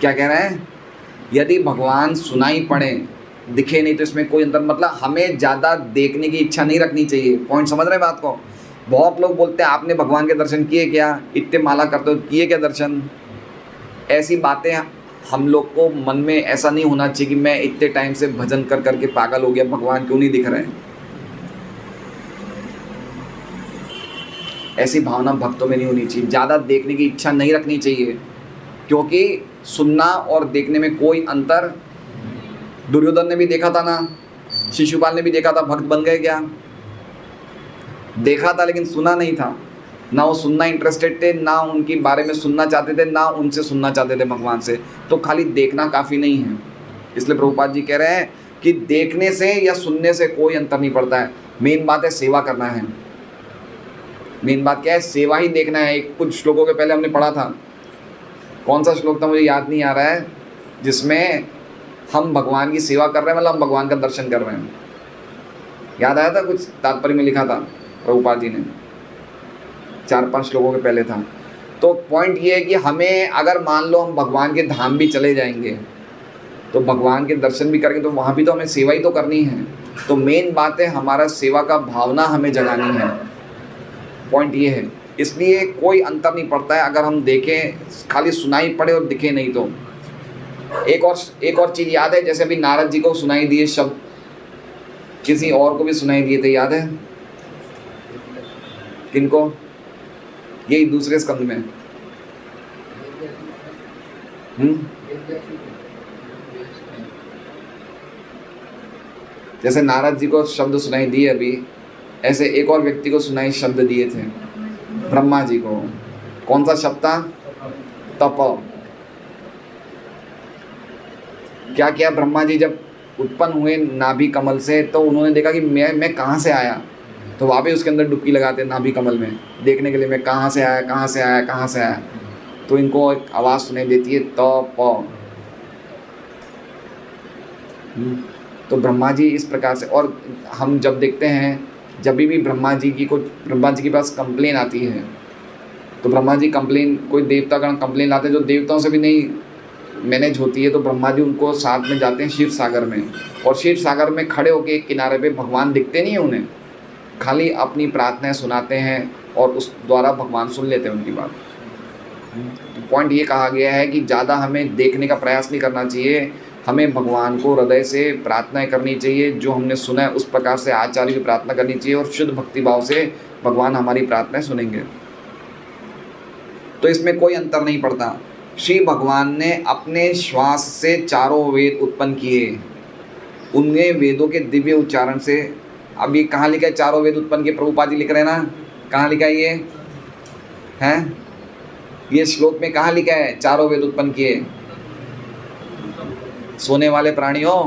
क्या कह रहा है? यदि भगवान सुनाई पड़े दिखे नहीं तो इसमें कोई अंतर, मतलब हमें ज़्यादा देखने की इच्छा नहीं रखनी चाहिए। पॉइंट समझ रहे हैं बात को? बहुत लोग बोलते हैं आपने भगवान के दर्शन किए क्या, इतने माला करते हो, किए क्या दर्शन? ऐसी बातें हम लोग को मन में ऐसा नहीं होना चाहिए कि मैं इतने टाइम से भजन कर करके पागल हो गया, भगवान क्यों नहीं दिख रहे हैं। ऐसी भावना भक्तों में नहीं होनी चाहिए। ज़्यादा देखने की इच्छा नहीं रखनी चाहिए, क्योंकि सुनना और देखने में कोई अंतर। दुर्योधन ने भी देखा था ना, शिशुपाल ने भी देखा था, भक्त बन गए क्या? देखा था लेकिन सुना नहीं था। ना वो सुनना इंटरेस्टेड थे, ना उनके बारे में सुनना चाहते थे, ना उनसे सुनना चाहते थे भगवान से। तो खाली देखना काफ़ी नहीं है। इसलिए प्रभुपाद जी कह रहे हैं कि देखने से या सुनने से कोई अंतर नहीं पड़ता है। मेन बात है सेवा करना है। मेन बात क्या है? सेवा ही देखना है। कुछ श्लोकों के पहले हमने पढ़ा था, कौन सा श्लोक था मुझे याद नहीं आ रहा है, जिसमें हम भगवान की सेवा कर रहे हैं, मतलब हम भगवान का दर्शन कर रहे हैं। याद आया था? कुछ तात्पर्य में लिखा था प्रभुपाद जी ने, 4-5 श्लोकों के पहले था। तो पॉइंट ये है कि हमें अगर मान लो हम भगवान के धाम भी चले जाएंगे तो भगवान के दर्शन भी करेंगे तो वहाँ भी तो हमें सेवा ही तो करनी है। तो मेन बात है हमारा सेवा का भावना हमें जगानी है। पॉइंट ये है। इसलिए कोई अंतर नहीं पड़ता है अगर हम देखें, खाली सुनाई पड़े और दिखे नहीं तो। एक और चीज़ याद है, जैसे अभी नारद जी को सुनाई दिए शब्द, किसी और को भी सुनाई दिए थे, याद है? किनको? यही दूसरे स्कंद में। जैसे नारद जी को शब्द सुनाई दिए अभी, ऐसे एक और व्यक्ति को सुनाई शब्द दिए थे, ब्रह्मा जी को। कौन सा शब्द था? तप। क्या किया ब्रह्मा जी जब उत्पन्न हुए नाभि कमल से, तो उन्होंने देखा कि मैं कहाँ से आया, तो वहाँ भी उसके अंदर डुबकी लगाते नाभि कमल में देखने के लिए, मैं कहाँ से आया, कहाँ से आया, कहाँ से आया। तो इनको एक आवाज़ सुनाई देती है, तप। तो ब्रह्मा जी इस प्रकार से। और हम जब देखते हैं, जब भी ब्रह्मा जी के पास कंप्लेन आती है, तो ब्रह्मा जी कंप्लेन, कोई देवतागण कंप्लेन लाते हैं जो देवताओं से भी नहीं मैनेज होती है, तो ब्रह्मा जी उनको साथ में जाते हैं क्षीर सागर में, और क्षीर सागर में खड़े होकर एक किनारे पे, भगवान दिखते नहीं हैं उन्हें, खाली अपनी प्रार्थनाएं सुनाते हैं और उस द्वारा भगवान सुन लेते हैं उनकी बात। तो पॉइंट ये कहा गया है कि ज़्यादा हमें देखने का प्रयास नहीं करना चाहिए, हमें भगवान को हृदय से प्रार्थनाएं करनी चाहिए। जो हमने सुना है उस प्रकार से आचार्य की प्रार्थना करनी चाहिए, और शुद्ध भक्ति भाव से भगवान हमारी प्रार्थनाएं सुनेंगे। तो इसमें कोई अंतर नहीं पड़ता। श्री भगवान ने अपने श्वास से चारों वेद उत्पन्न किए, उनमें वेदों के दिव्य उच्चारण से। अब ये कहाँ लिखा है चारों वेद उत्पन्न किए? प्रभुपाद जी लिख रहे हैं ना, कहाँ लिखा है ये? हैं? ये श्लोक में कहाँ लिखा है चारों वेद उत्पन्न किए? सोने वाले प्राणियों,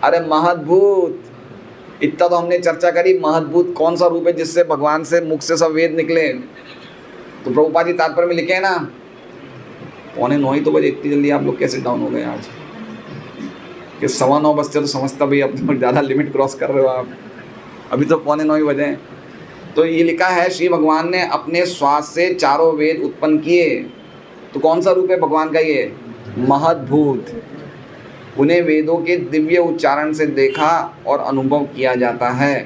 अरे महद्भूत, इतना तो हमने चर्चा करी। महद्भूत कौन सा रूप है जिससे भगवान से मुख से सब वेद निकले? तो प्रभुपाद जी तात्पर्य में लिखे हैं ना। 8:45 तो बजे, इतनी जल्दी आप लोग कैसे डाउन हो गए आज? कि 9:15 बजते तो समझता भाई अब तो ज़्यादा लिमिट क्रॉस कर रहे हो आप, अभी तो 8:45 बजे। तो ये लिखा है श्री भगवान ने अपने श्वास से चारों वेद उत्पन्न किए। तो कौन सा रूप है भगवान का? ये महद्भूत। उन्हें वेदों के दिव्य उच्चारण से देखा और अनुभव किया जाता है।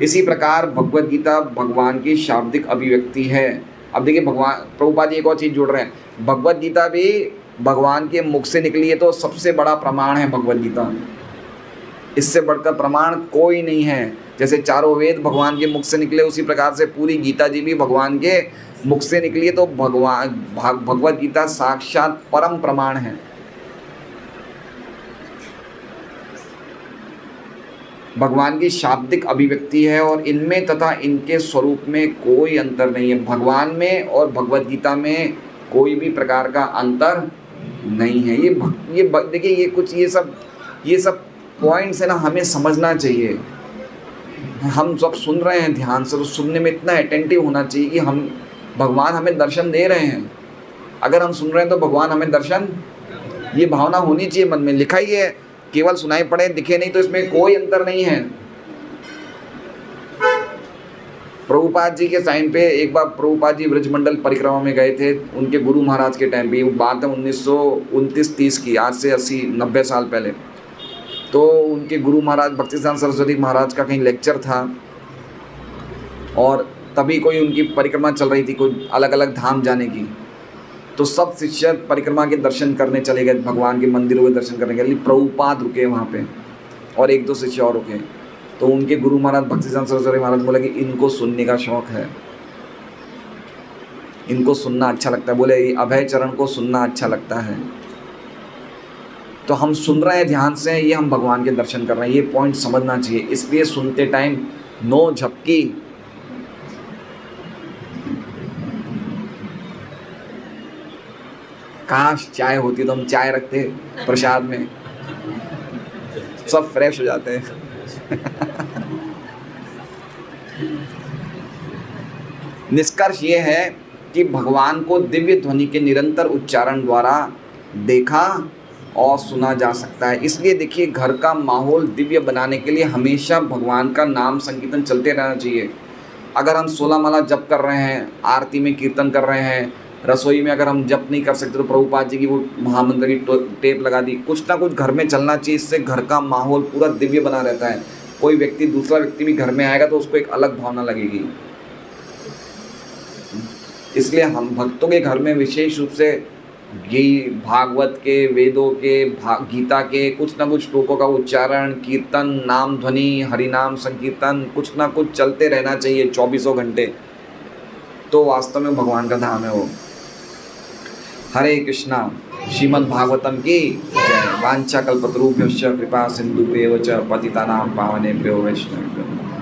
इसी प्रकार भगवद गीता भगवान की शाब्दिक अभिव्यक्ति है। अब देखिए भगवान, प्रभुपाद जी एक और चीज़ जोड़ रहे हैं, भगवद गीता भी भगवान के मुख से निकली है, तो सबसे बड़ा प्रमाण है भगवद गीता। इससे बढ़कर प्रमाण कोई नहीं है। जैसे चारों वेद भगवान के मुख से निकले, उसी प्रकार से पूरी गीता जी भी भगवान के मुख से निकली है। तो भगवद गीता साक्षात परम प्रमाण है। भगवान की शाब्दिक अभिव्यक्ति है, और इनमें तथा इनके स्वरूप में कोई अंतर नहीं है। भगवान में और भगवद गीता में कोई भी प्रकार का अंतर नहीं है। ये देखिए, ये कुछ ये सब ये सब पॉइंट्स है ना, हमें समझना चाहिए। हम सब सुन रहे हैं ध्यान से, तो सुनने में इतना अटेंटिव होना चाहिए कि हम भगवान हमें दर्शन दे रहे हैं। अगर हम सुन रहे हैं तो भगवान हमें दर्शन, ये भावना होनी चाहिए मन में। लिखा ही है, केवल सुनाई पड़े दिखे नहीं, तो इसमें कोई अंतर नहीं है। प्रभुपाद जी के टाइम पे एक बार प्रभुपाद जी ब्रजमंडल परिक्रमा में गए थे, उनके गुरु महाराज के टाइम पे, वो बात है 1929-30 की, आज से 80-90 साल पहले। तो उनके गुरु महाराज भक्तिसिद्धांत सरस्वती महाराज का कहीं लेक्चर था, और तभी कोई उनकी परिक्रमा चल रही थी, कोई अलग अलग धाम जाने की। तो सब शिष्य परिक्रमा के दर्शन करने चले गए, भगवान के मंदिरों के दर्शन करने के लिए। प्रभुपाद रुके वहाँ पे, और 1-2 शिष्य और रुके। तो उनके गुरु महाराज भक्तिसिद्धांत सरस्वती महाराज बोले कि इनको सुनने का शौक़ है, इनको सुनना अच्छा लगता है। बोले अभय चरण को सुनना अच्छा लगता है। तो हम सुन रहे हैं ध्यान से, ये हम भगवान के दर्शन कर रहे हैं, ये पॉइंट समझना चाहिए। इसलिए सुनते टाइम नो झपकी, काश चाय होती तो हम चाय रखते प्रसाद में, सब फ्रेश हो जाते हैं। निष्कर्ष ये है कि भगवान को दिव्य ध्वनि के निरंतर उच्चारण द्वारा देखा और सुना जा सकता है। इसलिए देखिए, घर का माहौल दिव्य बनाने के लिए हमेशा भगवान का नाम संकीर्तन चलते रहना चाहिए। अगर हम 16 माला जप कर रहे हैं, आरती में कीर्तन कर रहे हैं, रसोई में अगर हम जप नहीं कर सकते तो प्रभुपाद जी की वो महामंत्र की टेप लगा दी, कुछ ना कुछ घर में चलना चाहिए। इससे घर का माहौल पूरा दिव्य बना रहता है। कोई व्यक्ति, दूसरा व्यक्ति भी घर में आएगा तो उसको एक अलग भावना लगेगी। इसलिए हम भक्तों के घर में विशेष रूप से भागवत के, वेदों के, गीता के कुछ ना कुछ श्लोकों का उच्चारण, कीर्तन, नाम ध्वनि, हरिनाम संकीर्तन कुछ ना कुछ चलते रहना चाहिए 24 घंटे। तो वास्तव में भगवान का धाम है वो। हरे कृष्णा। श्रीमद् भागवतम की जय। वांछा कल्पतरुभ्यश्च कृपा सिंधुभ्येव च पतितानां पावनेभ्यो वैष्णवेभ्यो।